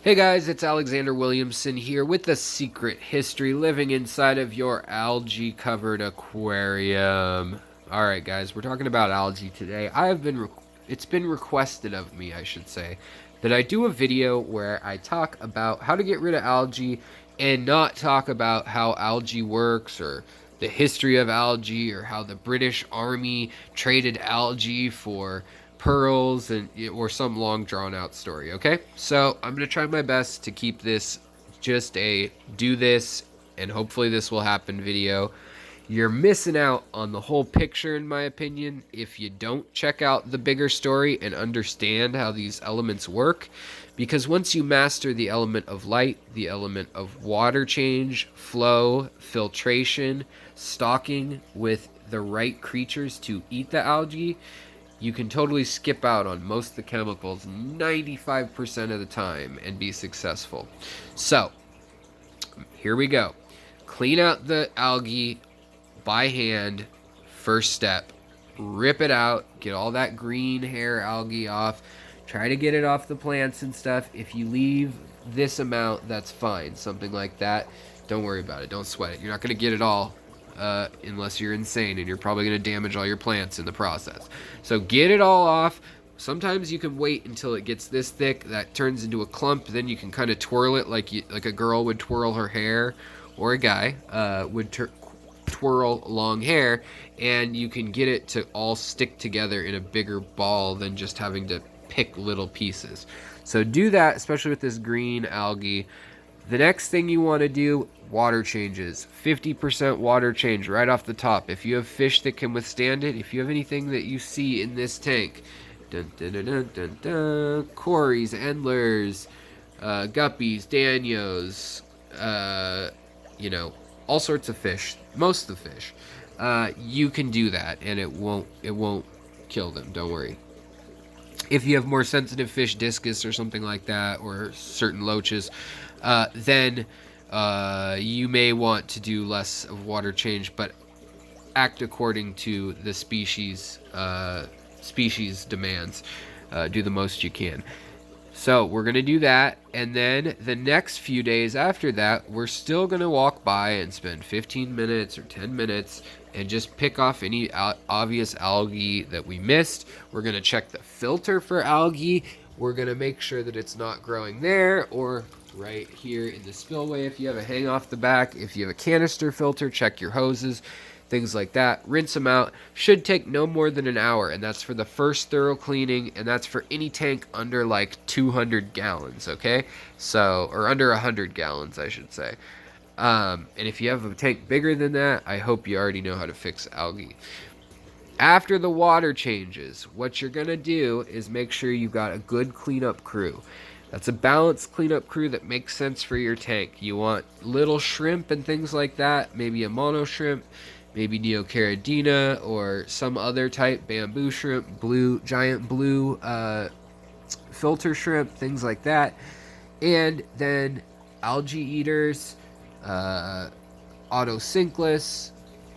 Hey guys, it's Alexander Williamson here with the secret history living inside of your algae covered aquarium. Alright guys, we're talking about algae today. It's been requested of me, I should say, that I do a video where I talk about how to get rid of algae and not talk about how algae works or the history of algae or how the British Army traded algae for pearls and or some long drawn out story. Okay, so I'm gonna try my best to keep this just a do this and hopefully this will happen video. You're missing out on the whole picture, in my opinion, if you don't check out the bigger story and understand how these elements work. Because once you master the element of light, the element of water change, flow, filtration, stocking with the right creatures to eat the algae, you can totally skip out on most of the chemicals 95% of the time and be successful. So, here we go. Clean out the algae by hand, first step. Rip it out, get all that green hair algae off. Try to get it off the plants and stuff. If you leave this amount, that's fine. Something like that. Don't worry about it. Don't sweat it. You're not going to get it all unless you're insane, and you're probably going to damage all your plants in the process. So get it all off. Sometimes you can wait until it gets this thick, that turns into a clump, then you can kind of twirl it like a girl would twirl her hair, or a guy would twirl long hair, and you can get it to all stick together in a bigger ball than just having to pick little pieces. So do that, especially with this green algae. The next thing you want to do, water changes. 50% water change right off the top. If you have fish that can withstand it, if you have anything that you see in this tank, dun, dun, dun, dun, dun, dun, cories, endlers, guppies, danios, all sorts of fish, most of the fish, you can do that, and it won't kill them. Don't worry. If you have more sensitive fish, discus or something like that, or certain loaches, then you may want to do less of water change, but act according to the species demands. Do the most you can. So we're going to do that, and then the next few days after that, we're still going to walk by and spend 15 minutes or 10 minutes and just pick off any obvious algae that we missed. We're going to check the filter for algae. We're going to make sure that it's not growing there or right here in the spillway. If you have a hang off the back, if you have a canister filter, check your hoses, things like that. Rinse them out. Should take no more than an hour, and that's for the first thorough cleaning, and that's for any tank under like 200 gallons, okay? So, or under 100 gallons, I should say. And if you have a tank bigger than that, I hope you already know how to fix algae. After the water changes, what you're going to do is make sure you've got a good cleanup crew. That's a balanced cleanup crew that makes sense for your tank. You want little shrimp and things like that, maybe a mono shrimp, maybe Neocaridina or some other type, bamboo shrimp, giant blue filter shrimp, things like that. And then algae eaters, otocinctlus,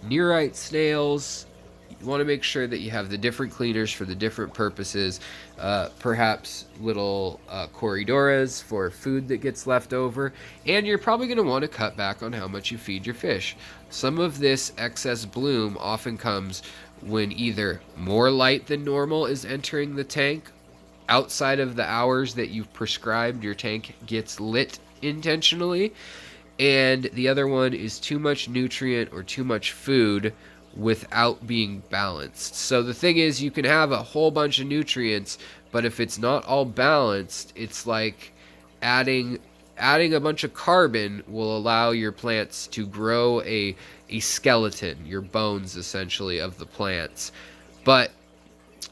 nerite snails. You want to make sure that you have the different cleaners for the different purposes. Perhaps little corridoras for food that gets left over. And you're probably going to want to cut back on how much you feed your fish. Some of this excess bloom often comes when either more light than normal is entering the tank. Outside of the hours that you've prescribed, your tank gets lit intentionally. And the other one is too much nutrient or too much food without being balanced. So the thing is, you can have a whole bunch of nutrients, but if it's not all balanced, it's like adding a bunch of carbon will allow your plants to grow a skeleton, your bones essentially of the plants. But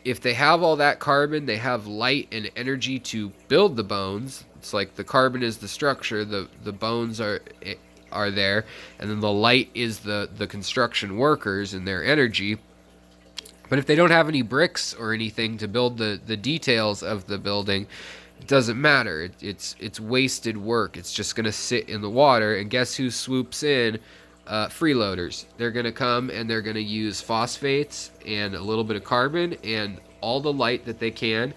if they have all that carbon, they have light and energy to build the bones. It's like the carbon is the structure, the bones are there, and then the light is the construction workers and their energy. But if they don't have any bricks or anything to build the details of the building, it doesn't matter. It's wasted work. It's just going to sit in the water, and guess who swoops in? Freeloaders. They're going to come and they're going to use phosphates and a little bit of carbon and all the light that they can,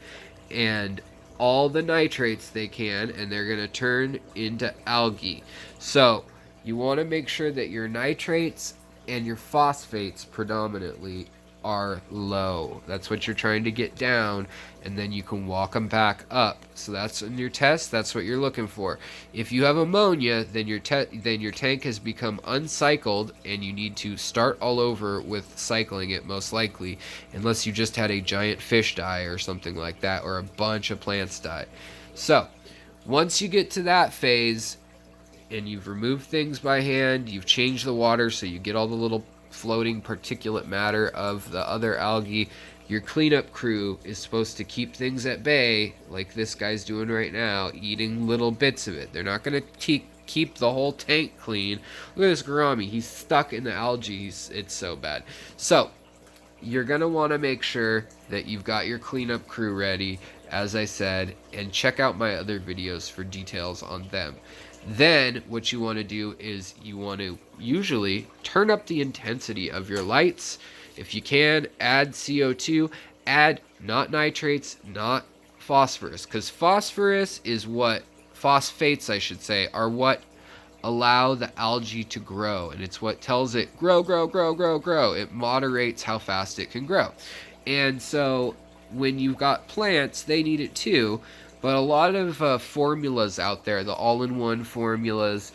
and all the nitrates they can, and they're going to turn into algae. So you want to make sure that your nitrates and your phosphates predominantly are low. That's what you're trying to get down, and then you can walk them back up. So that's in your test. That's what you're looking for. If you have ammonia, then your tank has become uncycled, and you need to start all over with cycling it, most likely, unless you just had a giant fish die or something like that, or a bunch of plants die. So once you get to that phase, and you've removed things by hand, you've changed the water so you get all the little floating particulate matter of the other algae, your cleanup crew is supposed to keep things at bay, like this guy's doing right now, eating little bits of it. They're not going to keep the whole tank clean. Look at this gourami. He's stuck in the algae. It's so bad. So you're going to want to make sure that you've got your cleanup crew ready, as I said, and check out my other videos for details on them. Then what you want to do is you want to usually turn up the intensity of your lights. If you can, add CO2, add not nitrates, not phosphorus, because phosphorus is what, phosphates I should say, are what allow the algae to grow, and it's what tells it grow, grow, grow, grow, grow. It moderates how fast it can grow. And so when you've got plants, they need it too. But a lot of formulas out there, the all-in-one formulas,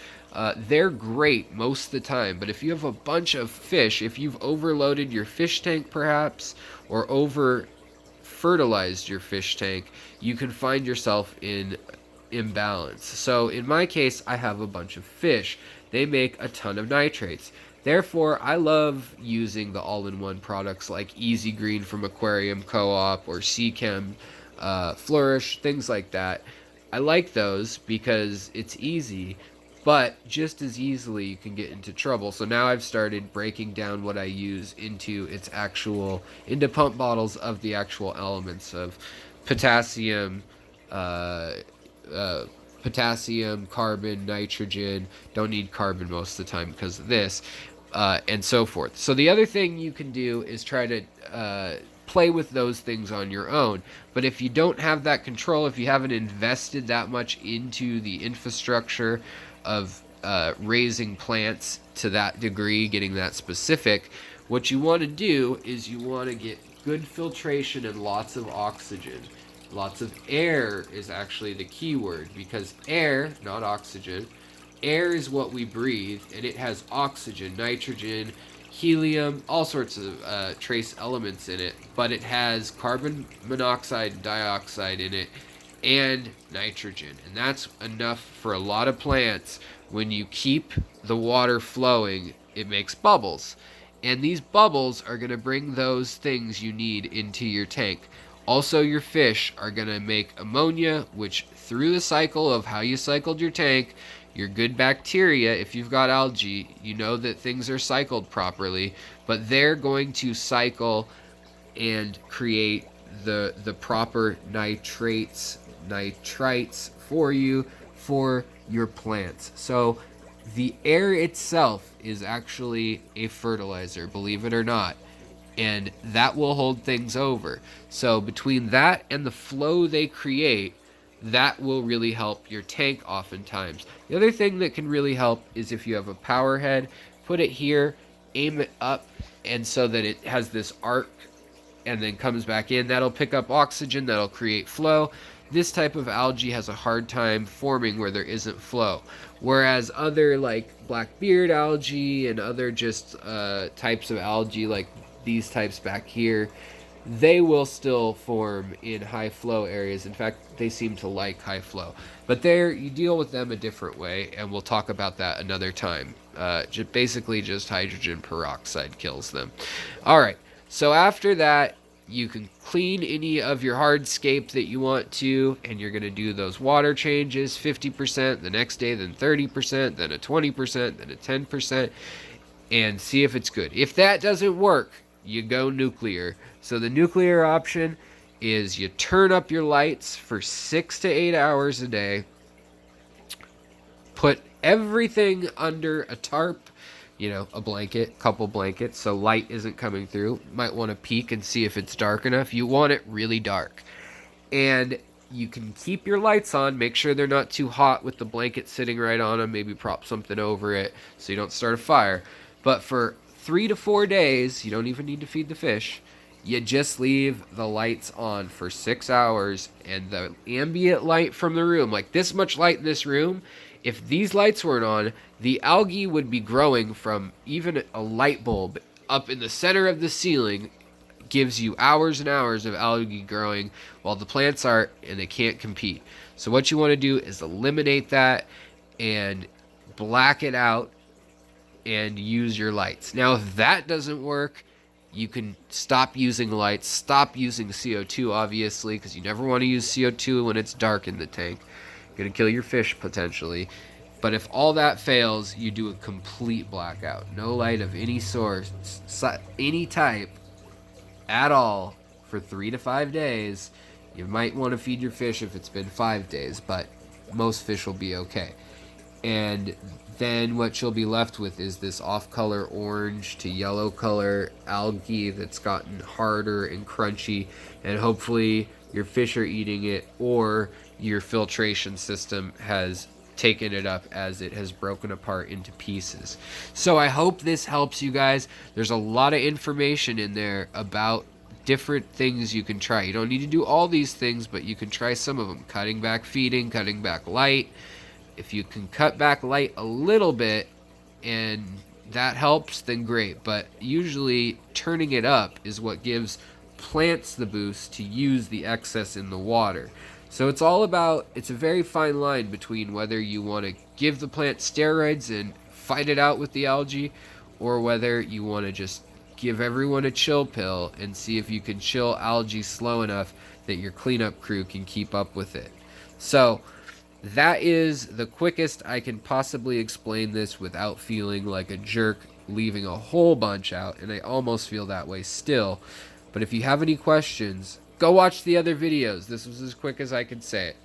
they're great most of the time. But if you have a bunch of fish, if you've overloaded your fish tank perhaps, or over fertilized your fish tank, you can find yourself in imbalance. So in my case, I have a bunch of fish. They make a ton of nitrates. Therefore, I love using the all-in-one products like Easy Green from Aquarium Co-op or Seachem, Flourish, things like that. I like those because it's easy, but just as easily you can get into trouble. So now I've started breaking down what I use into pump bottles of the actual elements of potassium, carbon, nitrogen. Don't need carbon most of the time because of this, and so forth. So the other thing you can do is try to play with those things on your own. But if you don't have that control, if you haven't invested that much into the infrastructure of raising plants to that degree, getting that specific, what you want to do is you want to get good filtration and lots of oxygen. Lots of air is actually the key word, because air, not oxygen, air is what we breathe, and it has oxygen, nitrogen, helium, all sorts of trace elements in it, but it has carbon monoxide and dioxide in it, and nitrogen, and that's enough for a lot of plants. When you keep the water flowing, it makes bubbles, and these bubbles are going to bring those things you need into your tank. Also, your fish are going to make ammonia, which through the cycle of how you cycled your tank, your good bacteria, if you've got algae, you know that things are cycled properly, but they're going to cycle and create the proper nitrites for you, for your plants. So the air itself is actually a fertilizer, believe it or not, and that will hold things over. So between that and the flow they create, that will really help your tank oftentimes. The other thing that can really help is if you have a power head, put it here, aim it up, and so that it has this arc and then comes back in. That'll pick up oxygen, that'll create flow. This type of algae has a hard time forming where there isn't flow. Whereas other like blackbeard algae and other just types of algae like these types back here, they will still form in high flow areas. In fact, they seem to like high flow. But you deal with them a different way, and we'll talk about that another time. Basically, just hydrogen peroxide kills them. All right, so after that, you can clean any of your hardscape that you want to, and you're going to do those water changes, 50% the next day, then 30%, then a 20%, then a 10%, and see if it's good. If that doesn't work, you go nuclear. So the nuclear option is you turn up your lights for 6 to 8 hours a day, put everything under a tarp, a blanket, couple blankets, so light isn't coming through. Might want to peek and see if it's dark enough. You want it really dark. And you can keep your lights on. Make sure they're not too hot with the blanket sitting right on them. Maybe prop something over it so you don't start a fire. But for 3 to 4 days, you don't even need to feed the fish. You just leave the lights on for 6 hours, and the ambient light from the room, like this much light in this room, if these lights weren't on, the algae would be growing from even a light bulb up in the center of the ceiling. Gives you hours and hours of algae growing while the plants are, and they can't compete. So what you want to do is eliminate that and black it out and use your lights. Now, if that doesn't work, you can stop using lights, stop using CO2, obviously, because you never want to use CO2 when it's dark in the tank. You're going to kill your fish, potentially. But if all that fails, you do a complete blackout. No light of any source, any type, at all for 3 to 5 days. You might want to feed your fish if it's been 5 days, but most fish will be okay. And then what you'll be left with is this off-color orange to yellow color algae that's gotten harder and crunchy, and hopefully your fish are eating it, or your filtration system has taken it up as it has broken apart into pieces. So I hope this helps you guys. There's a lot of information in there about different things you can try. You don't need to do all these things, but you can try some of them. Cutting back feeding, cutting back light. If you can cut back light a little bit and that helps, then great. But usually turning it up is what gives plants the boost to use the excess in the water. So it's all about, it's a very fine line between whether you want to give the plant steroids and fight it out with the algae, or whether you want to just give everyone a chill pill and see if you can chill algae slow enough that your cleanup crew can keep up with it. So that is the quickest I can possibly explain this without feeling like a jerk leaving a whole bunch out, and I almost feel that way still. But if you have any questions, go watch the other videos. This was as quick as I could say it.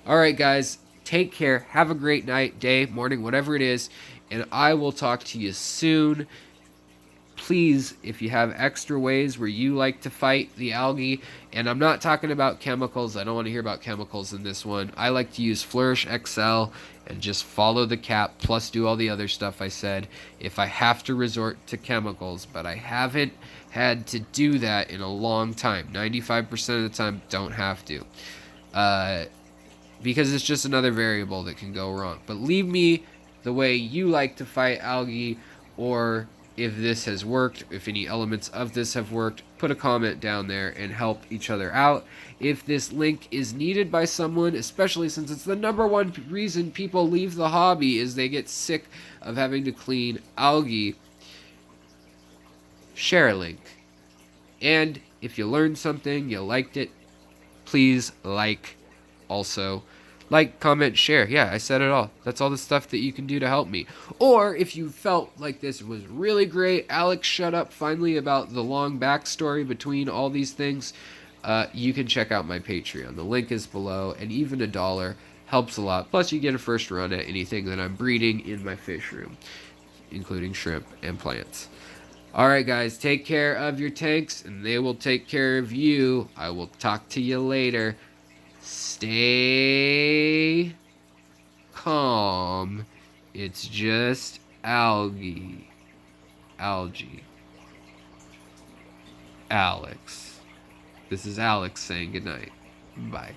Alright guys, take care, have a great night, day, morning, whatever it is, and I will talk to you soon. Please, if you have extra ways where you like to fight the algae, and I'm not talking about chemicals, I don't want to hear about chemicals in this one. I like to use Flourish XL and just follow the cap, plus do all the other stuff I said if I have to resort to chemicals, but I haven't had to do that in a long time. 95% of the time, don't have to. Because it's just another variable that can go wrong. But leave me the way you like to fight algae, or if this has worked, if any elements of this have worked, put a comment down there and help each other out. If this link is needed by someone, especially since it's the #1 reason people leave the hobby is they get sick of having to clean algae, share a link. And if you learned something, you liked it, please also. Like, comment, share. Yeah, I said it all. That's all the stuff that you can do to help me. Or if you felt like this was really great, Alex shut up finally about the long backstory between all these things, you can check out my Patreon. The link is below, and even $1 helps a lot. Plus, you get a first run at anything that I'm breeding in my fish room, including shrimp and plants. Alright guys, take care of your tanks, and they will take care of you. I will talk to you later. Stay calm. It's just algae. Alex. This is Alex saying goodnight. Bye.